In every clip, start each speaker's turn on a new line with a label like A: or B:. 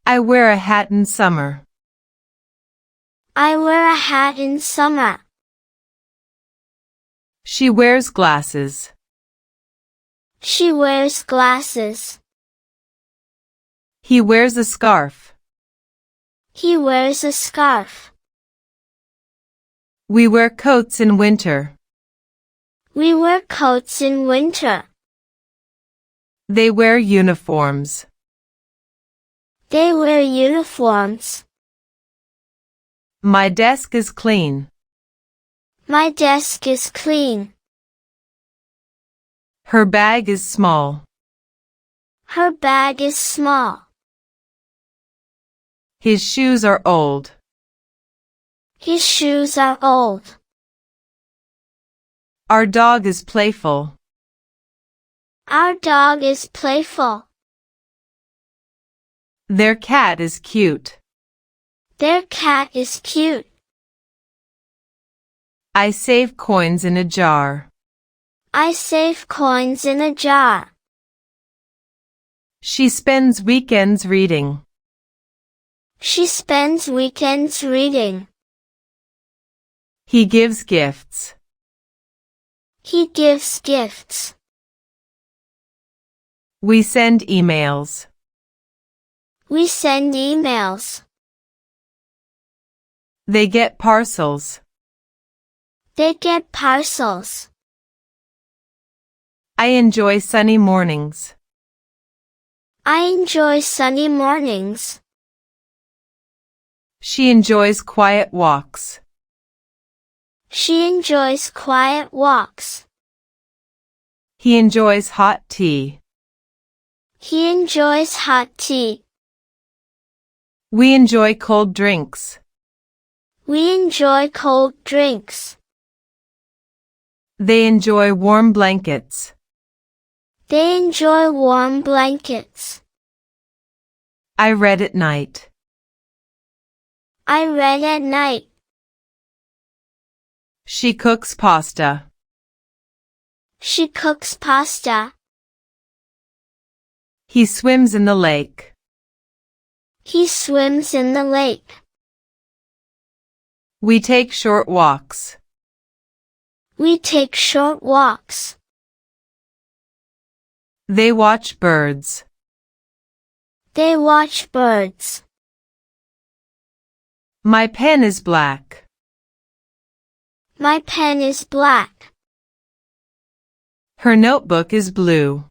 A: I wear a hat in summer.
B: I wear a hat in summer.
A: She wears glasses.
B: She wears glasses.
A: He wears a scarf.
B: He wears a scarf.
A: We wear coats in winter.
B: We wear coats in winter.
A: They wear uniforms.
B: They wear uniforms.
A: My desk is clean.
B: My desk is clean.
A: Her bag is small.
B: Her bag is small.
A: His shoes are old.
B: His shoes are old.
A: Our dog is playful.
B: Our dog is playful.
A: Their cat is cute.
B: Their cat is cute.
A: I save coins in a jar.
B: I save coins in a jar.
A: She spends weekends reading.
B: She spends weekends reading.
A: He gives gifts.
B: He gives gifts.
A: We send emails.
B: We send emails.
A: They get parcels.
B: They get parcels.
A: I enjoy sunny mornings.
B: I enjoy sunny mornings.
A: She enjoys quiet walks.
B: She enjoys quiet walks.
A: He enjoys hot tea.
B: He enjoys hot tea.
A: We enjoy cold drinks.
B: We enjoy cold drinks.
A: They enjoy warm blankets.
B: They enjoy warm blankets.
A: I read at night.
B: I read at night.
A: She cooks pasta.
B: She cooks pasta.
A: He swims in the lake.
B: He swims in the lake.
A: We take short walks.
B: We take short walks.
A: They watch birds.
B: They watch birds.
A: My pen is black.
B: My pen is black.
A: Her notebook is blue.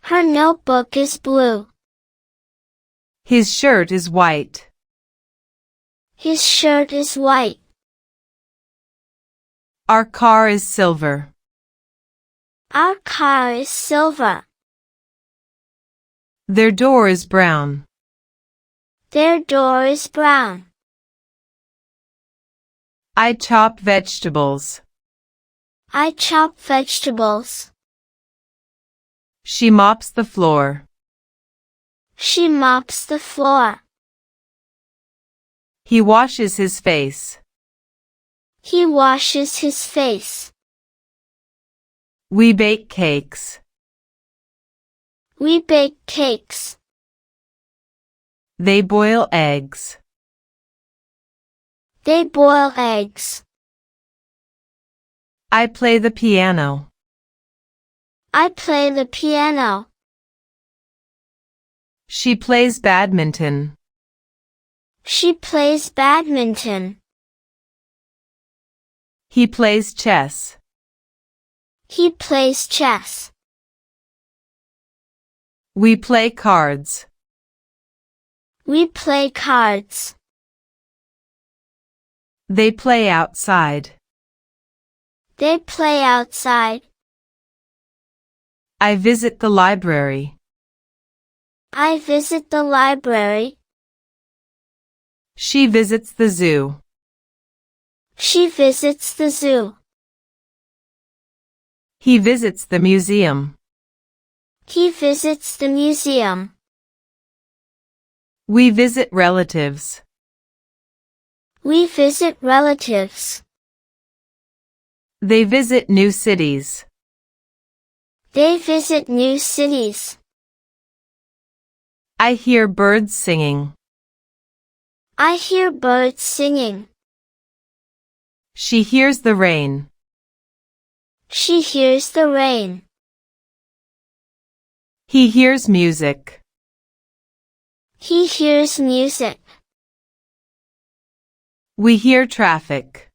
B: Her notebook is blue.
A: His shirt is white.
B: His shirt is white.
A: Our car is silver.
B: Our car is silver.
A: Their door is brown.
B: Their door is brown.
A: I chop vegetables.
B: I chop vegetables.
A: She mops the floor.
B: She mops the floor.
A: He washes his face.
B: He washes his face.
A: We bake cakes.
B: We bake cakes.
A: They boil eggs.
B: They boil eggs.
A: I play the piano.
B: I play the piano.
A: She plays badminton.
B: She plays badminton.
A: He plays chess.
B: He plays chess.
A: We play cards.
B: We play cards.
A: They play outside.
B: They play outside.
A: I visit the library.
B: I visit the library.
A: She visits the zoo.
B: She visits the zoo.
A: He visits the museum.
B: He visits the museum.
A: We visit relatives.
B: We visit relatives.
A: They visit new cities.
B: They visit new cities.
A: I hear birds singing.
B: I hear birds singing.
A: She hears the rain.
B: She hears the rain.
A: He hears music.
B: He hears music.
A: We hear traffic.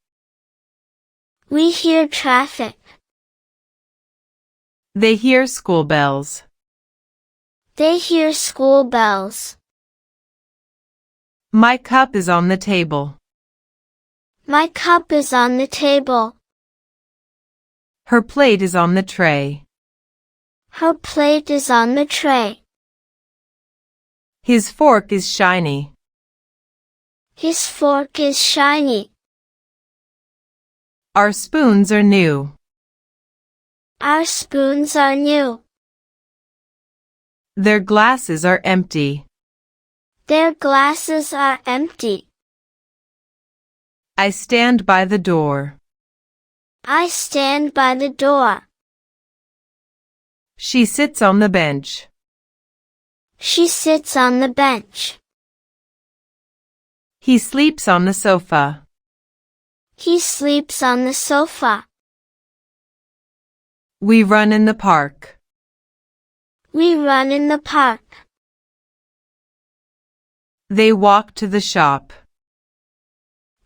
B: We hear traffic.
A: They hear school bells.
B: They hear school bells.
A: My cup is on the table.
B: My cup is on the table.
A: Her plate is on the tray.
B: Her plate is on the tray.
A: His fork is shiny.
B: His fork is shiny.
A: Our spoons are new.
B: Our spoons are new.
A: Their glasses are empty.
B: Their glasses are empty.
A: I stand by the door.
B: I stand by the door.
A: She sits on the bench.
B: She sits on the bench.
A: He sleeps on the sofa.
B: He sleeps on the sofa.
A: We run in the park.
B: We run in the park.
A: They walk to the shop.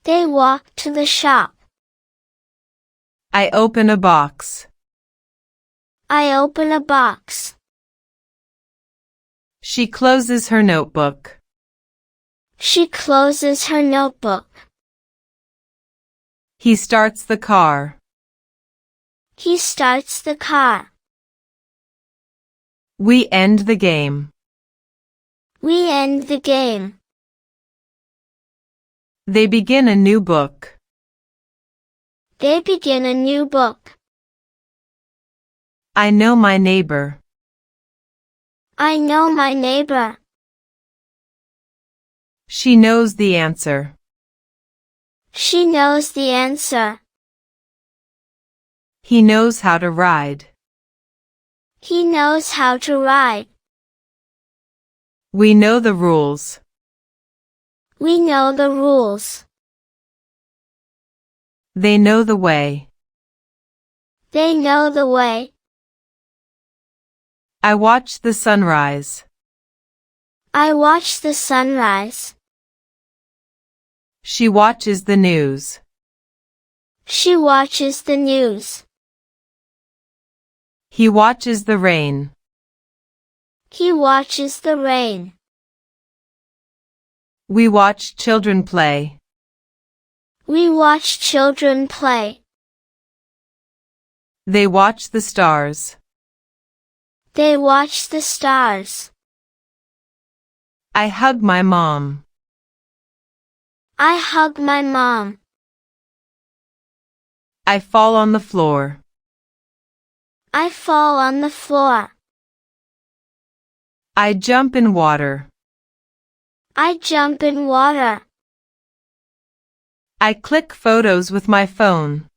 B: They walk to the shop.
A: I open a box.
B: I open a box.
A: She closes her notebook.
B: She closes her notebook.
A: He starts the car.
B: He starts the car.
A: We end the game.
B: We end the game.
A: They begin a new book.
B: They begin a new book.
A: I know my neighbor.
B: I know my neighbor.
A: She knows the answer.
B: She knows the answer.
A: He knows how to ride.
B: He knows how to ride.
A: We know the rules.
B: We know the rules.
A: They know the way.
B: They know the way.
A: I watch the sunrise.
B: I watch the sunrise.
A: She watches the news.
B: She watches the news.
A: He watches the rain.
B: He watches the rain.
A: We watch children play.
B: We watch children play.
A: They watch the stars.
B: They watch the stars.
A: I hug my mom.
B: I hug my mom.
A: I fall on the floor.
B: I fall on the floor.
A: I jump in water.
B: I jump in water.
A: I click photos with my phone.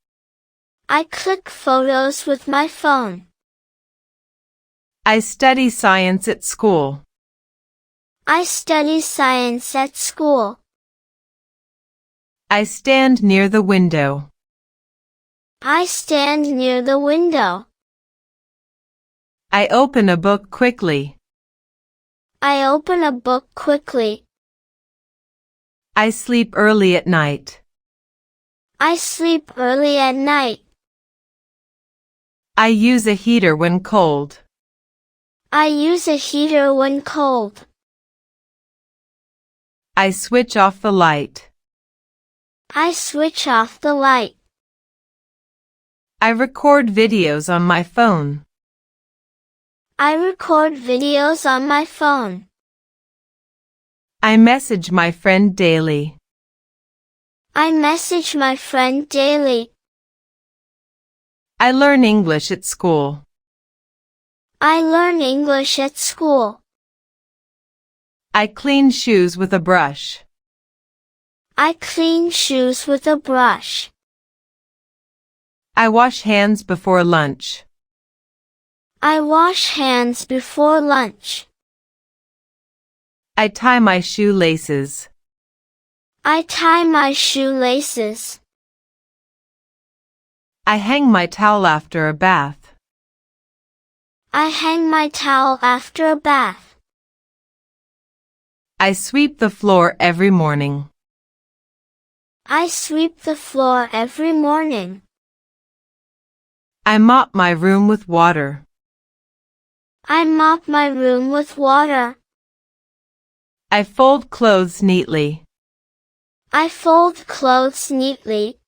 B: I click photos with my phone.
A: I study science at school.
B: I study science at school.
A: I stand near the window.
B: I stand near the window.
A: I open a book quickly.
B: I open a book quickly.
A: I sleep early at night.
B: I sleep early at night.
A: I use a heater when cold.
B: I use a heater when cold.
A: I switch off the light.
B: I switch off the light.
A: I record videos on my phone.
B: I record videos on my phone.
A: I message my friend daily.
B: I message my friend daily.
A: I learn English at school.
B: I learn English at school.
A: I clean shoes with a brush.
B: I clean shoes with a brush.
A: I wash hands before lunch.
B: I wash hands before lunch.
A: I tie my shoelaces.
B: I tie my shoelaces.
A: I hang my towel after a bath.
B: I hang my towel after a bath.
A: I sweep the floor every morning.
B: I sweep the floor every morning.
A: I mop my room with water.
B: I mop my room with water.
A: I fold clothes neatly.
B: I fold clothes neatly.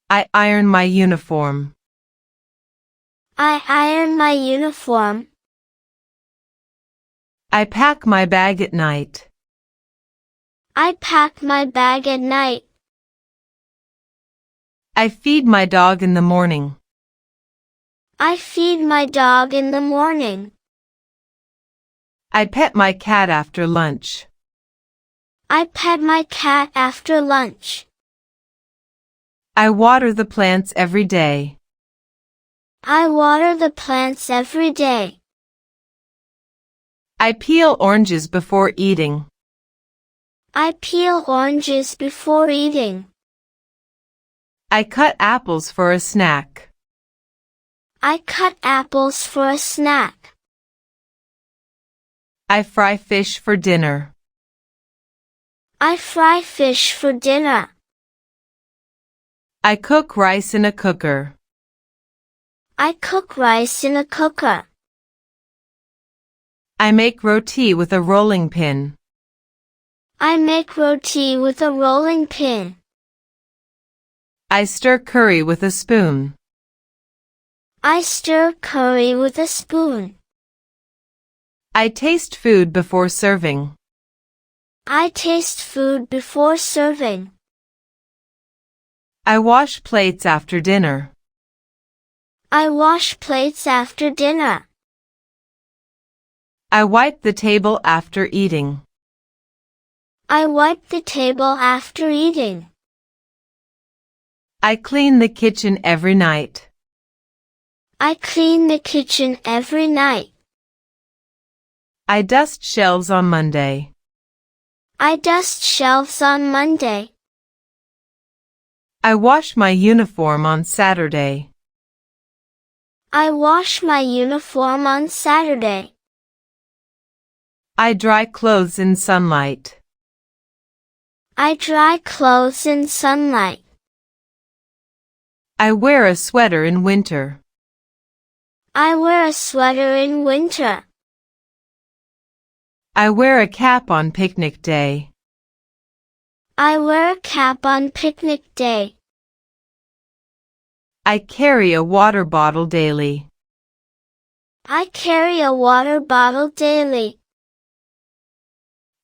A: I iron my uniform.
B: I iron my uniform.
A: I pack my bag at night.
B: I pack my bag at night.
A: I feed my dog in the morning.
B: I feed my dog in the morning.
A: I pet my cat after lunch.
B: I pet my cat after lunch.
A: I water the plants every day.
B: I water the plants every day.
A: I peel oranges before eating.
B: I peel oranges before eating.
A: I cut apples for a snack.
B: I cut apples for a snack.
A: I fry fish for dinner.
B: I fry fish for dinner.
A: I cook rice in a cooker.
B: I cook rice in a cooker.
A: I make roti with a rolling pin.
B: I make roti with a rolling pin.
A: I stir curry with a spoon.
B: I stir curry with a spoon.
A: I taste food before serving.
B: I taste food before serving.
A: I wash plates after dinner.
B: I wash plates after dinner.
A: I wipe the table after eating.
B: I wipe the table after eating.
A: I clean the kitchen every night.
B: I clean the kitchen every night.
A: I dust shelves on Monday.
B: I dust shelves on Monday.
A: I wash my uniform on Saturday.
B: I wash my uniform on Saturday.
A: I dry clothes in sunlight.
B: I dry clothes in sunlight.
A: I wear a sweater in winter.
B: I wear a sweater in winter.
A: I wear a cap on picnic day.
B: I wear a cap on picnic day.
A: I carry a water bottle daily.
B: I carry a water bottle daily.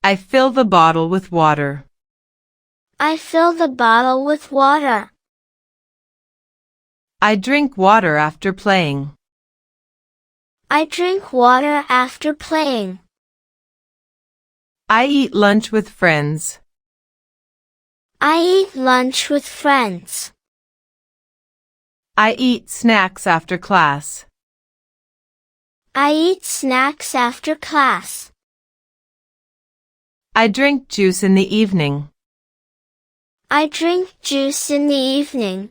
A: I fill the bottle with water.
B: I fill the bottle with water.
A: I drink water after playing.
B: I drink water after playing.
A: I eat lunch with friends.
B: I eat lunch with friends.
A: I eat snacks after class.
B: I eat snacks after class.
A: I drink juice in the evening.
B: I drink juice in the evening.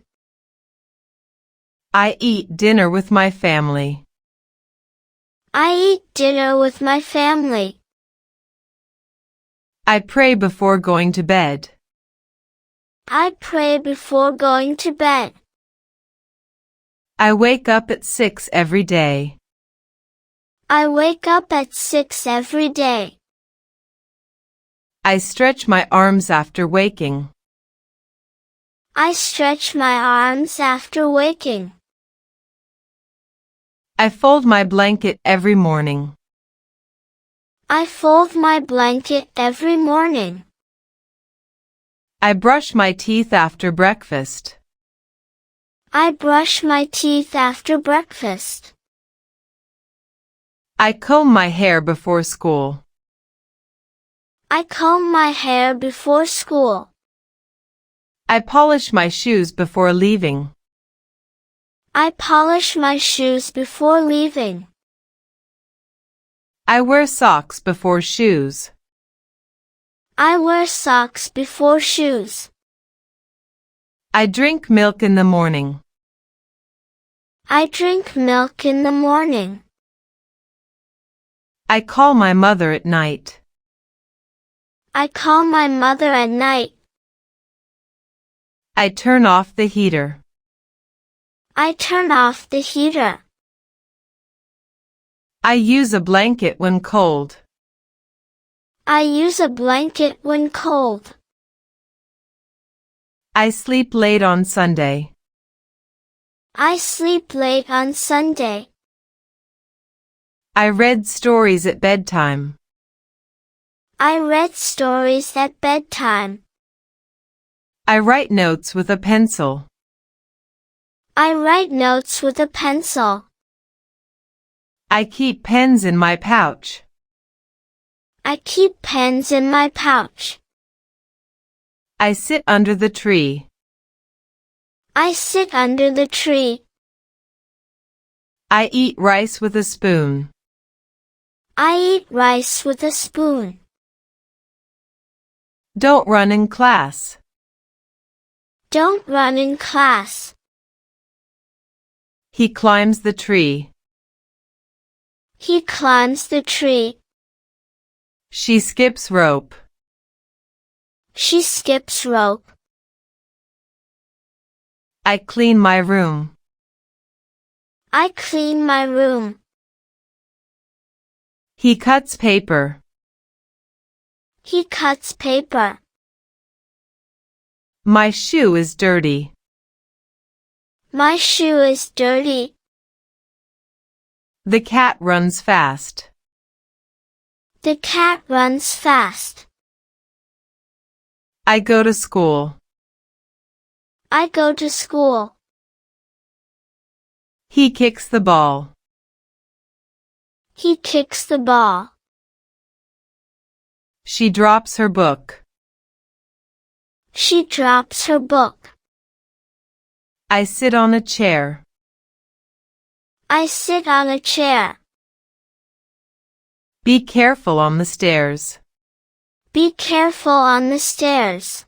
A: I eat dinner with my family.
B: I eat dinner with my family.
A: I pray before going to bed.
B: I pray before going to bed.
A: I wake up at 6 every day.
B: I wake up at 6 every day.
A: I stretch my arms after waking.
B: I stretch my arms after waking.
A: I fold my blanket every morning.
B: I fold my blanket every morning.
A: I brush my teeth after breakfast.
B: I brush my teeth after breakfast.
A: I comb my hair before school.
B: I comb my hair before school.
A: I polish my shoes before leaving.
B: I polish my shoes before leaving.
A: I wear socks before shoes.
B: I wear socks before shoes.
A: I drink milk in the morning.
B: I drink milk in the morning.
A: I call my mother at night.
B: I call my mother at night.
A: I turn off the heater.
B: I turn off the heater.
A: I use a blanket when cold.
B: I use a blanket when cold.
A: I sleep late on Sunday.
B: I sleep late on Sunday.
A: I read stories at bedtime.
B: I read stories at bedtime.
A: I write notes with a pencil.
B: I write notes with a pencil.
A: I keep pens in my pouch.
B: I keep pens in my pouch.
A: I sit under the tree.
B: I sit under the tree.
A: I eat rice with a spoon.
B: I eat rice with a spoon.
A: Don't run in class.
B: Don't run in class.
A: He climbs the tree.
B: He climbs the tree.
A: She skips rope.
B: She skips rope.
A: I clean my room.
B: I clean my room.
A: He cuts paper.
B: He cuts paper.
A: My shoe is dirty.
B: My shoe is dirty.
A: The cat runs fast.
B: The cat runs fast.
A: I go to school.
B: I go to school.
A: He kicks the ball.
B: He kicks the ball.
A: She drops her book.
B: She drops her book.
A: I sit on a chair.
B: I sit on a chair.
A: Be careful on the stairs.
B: Be careful on the stairs.